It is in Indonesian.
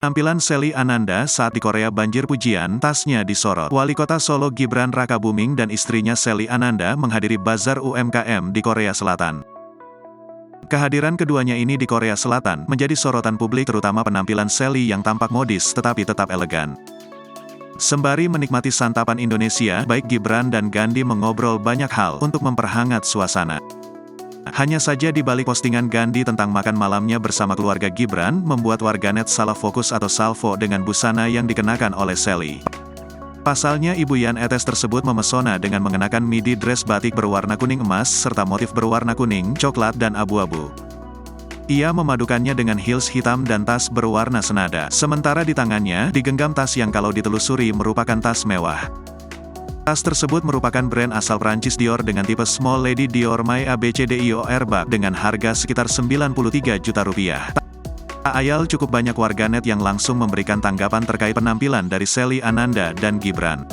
Penampilan Shelly Ananda saat di Korea banjir pujian, tasnya disorot. Wali Kota Solo Gibran Rakabuming dan istrinya Shelly Ananda menghadiri bazar UMKM di Korea Selatan. Kehadiran keduanya ini di Korea Selatan menjadi sorotan publik, terutama penampilan Shelly yang tampak modis tetapi tetap elegan. Sembari menikmati santapan Indonesia, baik Gibran dan Gandhi mengobrol banyak hal untuk memperhangat suasana. Hanya saja di balik postingan Gandhi tentang makan malamnya bersama keluarga Gibran, membuat warganet salah fokus atau salvo dengan busana yang dikenakan oleh Shelly. Pasalnya Ibu Yan Etes tersebut memesona dengan mengenakan midi dress batik berwarna kuning emas serta motif berwarna kuning, coklat dan abu-abu. Ia memadukannya dengan heels hitam dan tas berwarna senada. Sementara di tangannya, digenggam tas yang kalau ditelusuri merupakan tas mewah. Tas tersebut merupakan brand asal Prancis Dior dengan tipe Small Lady Dior My ABCDIOR bag dengan harga sekitar 93 juta rupiah. Tak ayal cukup banyak warganet yang langsung memberikan tanggapan terkait penampilan dari Shelly Ananda dan Gibran.